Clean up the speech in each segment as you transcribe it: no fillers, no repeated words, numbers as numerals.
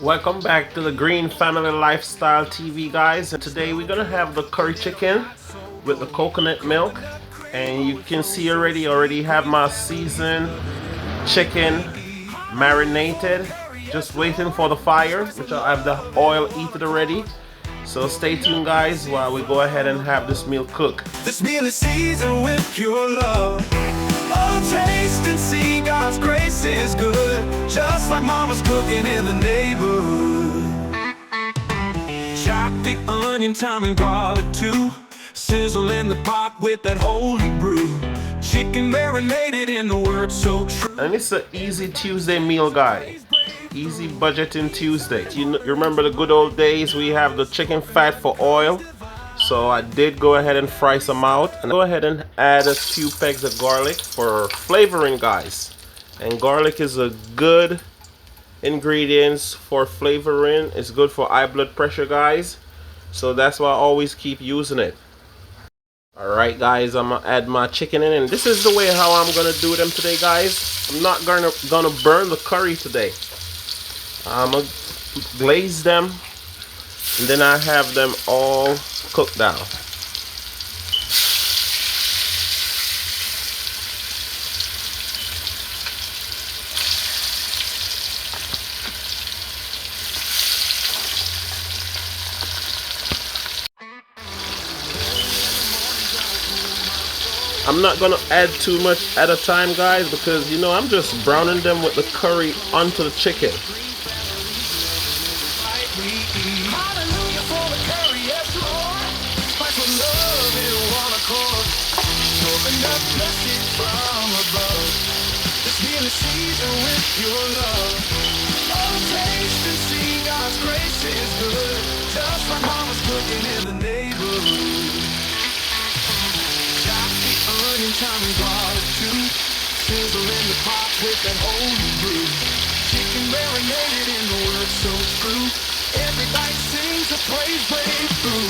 Welcome back to the Green Family Lifestyle TV, guys. And today we're gonna have the curry chicken with the coconut milk. And you can see already have my seasoned chicken marinated, just waiting for the fire, which I have the oil heated already. So stay tuned, guys, while we go ahead and have this meal cook. This meal is seasoned with pure love. Oh, taste and see God's grace is good, just like Mama's cooking in the neighborhood. Chop the onion, thyme, and garlic too. Sizzle in the pot with that holy brew. Chicken marinated in the word so true. And it's an easy Tuesday meal, guys. Easy budgeting Tuesday. You remember the good old days? We have the chicken fat for oil. So I did go ahead and fry some out. And go ahead and add a few pegs of garlic for flavoring, guys. And garlic is a good ingredient for flavoring. It's good for high blood pressure, guys. So that's why I always keep using it. Alright, guys, I'm gonna add my chicken in, and this is the way how I'm gonna do them today, guys. I'm not gonna burn the curry today. I'm gonna glaze them, and then I have them all cooked down. I'm not gonna add too much at a time, guys, because you know I'm just browning them with the curry onto the chicken. Hallelujah for the curry, yes Lord. Fight for love in one accord. Coconut blessing from above. This meal is seasoned with pure love. Oh, taste and see God's grace is good, just like Mama's cooking in the neighborhood. Chop the onion, thyme, and garlic too. Sizzle in the pot with that holy brew. Chicken marinated in the word so true. Every bite sings a praise breakthrough.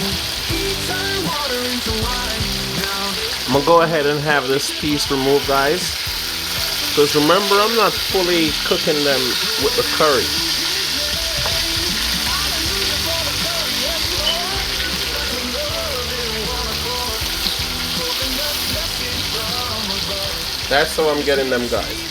He turned water into wine. Now I'm gonna go ahead and have this piece removed, guys, because remember I'm not fully cooking them with the curry. That's how I'm getting them, guys.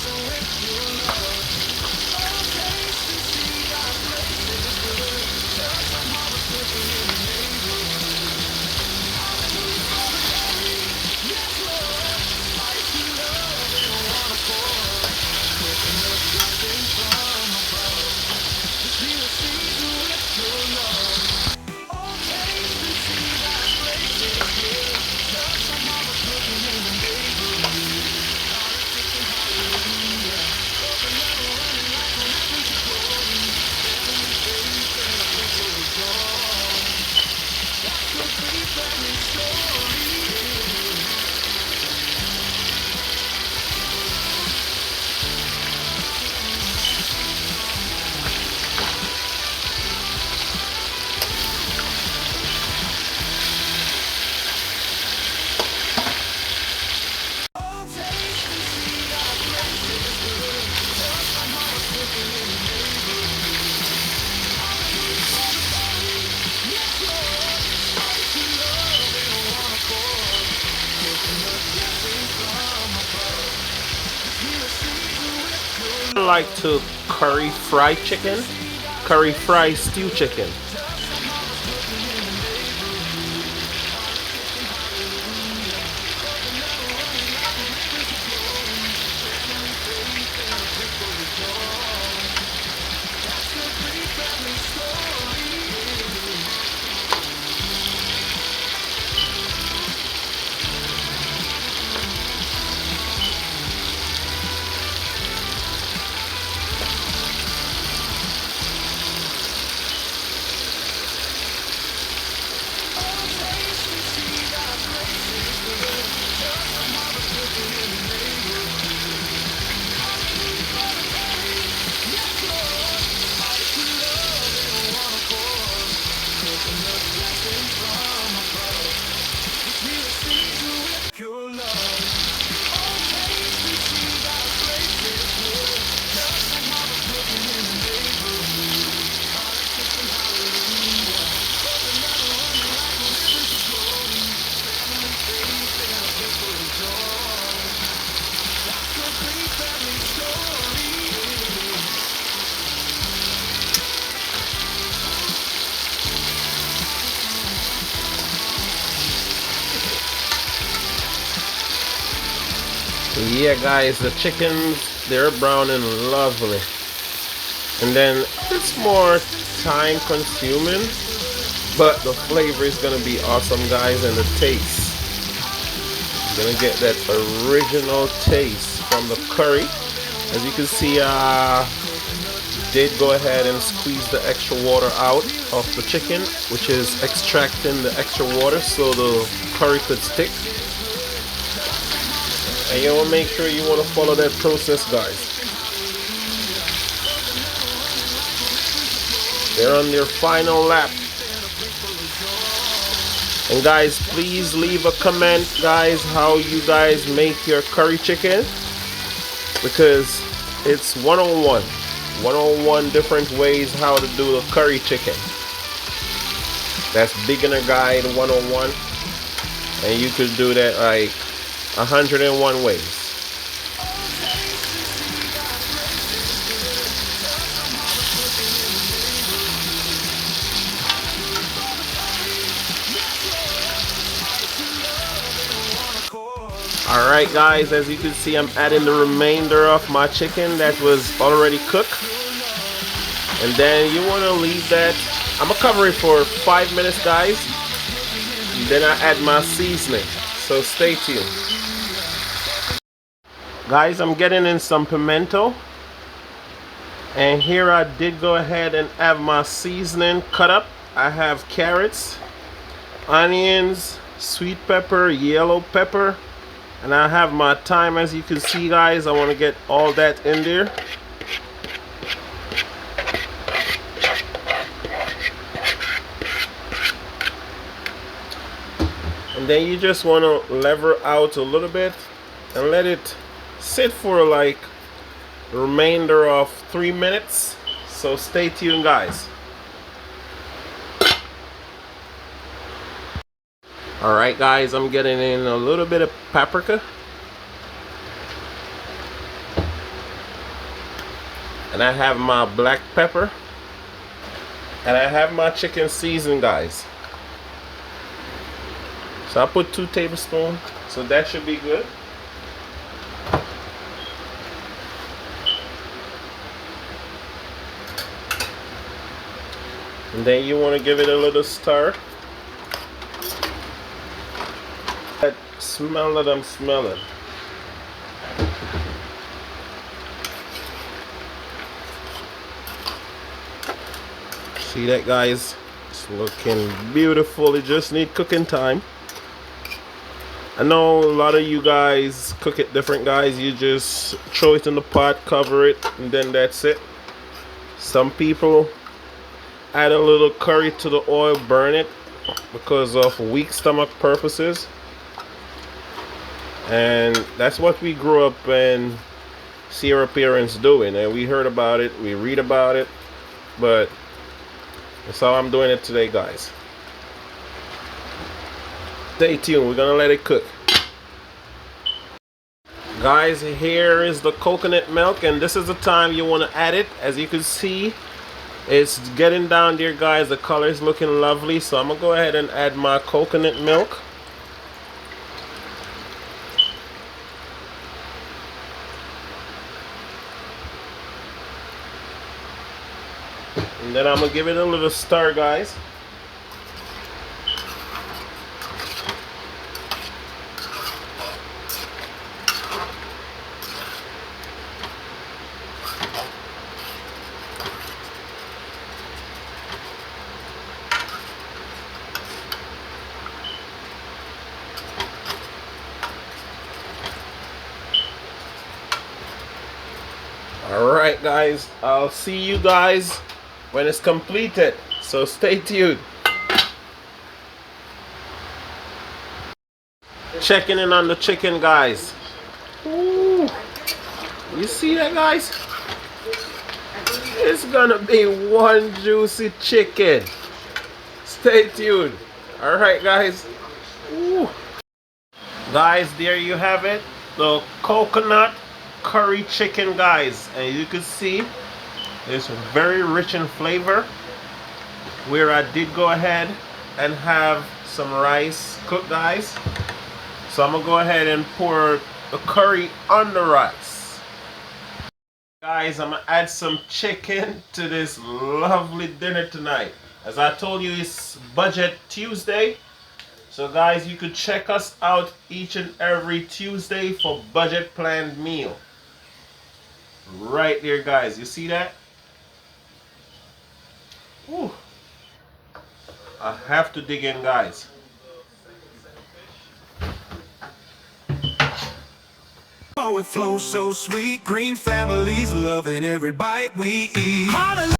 I like to curry fry chicken, curry fry stew chicken. Yeah, guys, the chickens, they're brown and lovely. And then it's more time consuming, but the flavor is gonna be awesome, guys, and the taste. You're gonna get that original taste from the curry. As you can see, did go ahead and squeeze the extra water out of the chicken, which is extracting the extra water so the curry could stick. And you want to make sure you want to follow that process, guys. They're on their final lap. And guys, please leave a comment, guys, how you guys make your curry chicken, because it's 101 different ways how to do the curry chicken. That's beginner guide 101, and you could do that like 101 ways. Alright guys, as you can see, I'm adding the remainder of my chicken that was already cooked. And then you want to leave that. I'm going to cover it for 5 minutes, guys. And then I add my seasoning. So stay tuned. Guys, I'm getting in some pimento. And here I did go ahead and have my seasoning cut up. I have carrots, onions, sweet pepper, yellow pepper. And I have my thyme, as you can see, guys. I want to get all that in there. And then you just want to lever out a little bit and let it sit for like the remainder of 3 minutes. So stay tuned, guys. Alright guys, I'm getting in a little bit of paprika. And I have my black pepper. And I have my chicken seasoned, guys. So I put 2 tablespoons, so that should be good. And then you want to give it a little stir. That smell that I'm smelling. See that, guys? It's looking beautiful. It just needs cooking time. I know a lot of you guys cook it different, guys. You just throw it in the pot, cover it, and then that's it. Some people add a little curry to the oil, burn it because of weak stomach purposes. And that's what we grew up and see our parents doing, and we heard about it, we read about it, but that's how I'm doing it today, guys. Stay tuned, we're gonna let it cook. Guys, here is the coconut milk, and this is the time you want to add it. As you can see, it's getting down there, guys. The color is looking lovely, so I'm gonna go ahead and add my coconut milk. And then I'm gonna give it a little stir, guys. Alright guys, I'll see you guys when it's completed, so stay tuned. Checking in on the chicken, guys. Ooh. You see that, guys? It's gonna be one juicy chicken. Stay tuned. Alright guys. Ooh. Guys, there you have it, the coconut curry chicken, guys. And you can see it's very rich in flavor, where I did go ahead and have some rice cooked, guys. So I'm gonna go ahead and pour the curry on the rice. Guys, I'm gonna add some chicken to this lovely dinner tonight. As I told you, it's Budget Tuesday. So guys, you could check us out each and every Tuesday for budget planned meal. Right there, guys. You see that? Whew. I have to dig in, guys. Oh, it flows so sweet. Green families loving every bite we eat.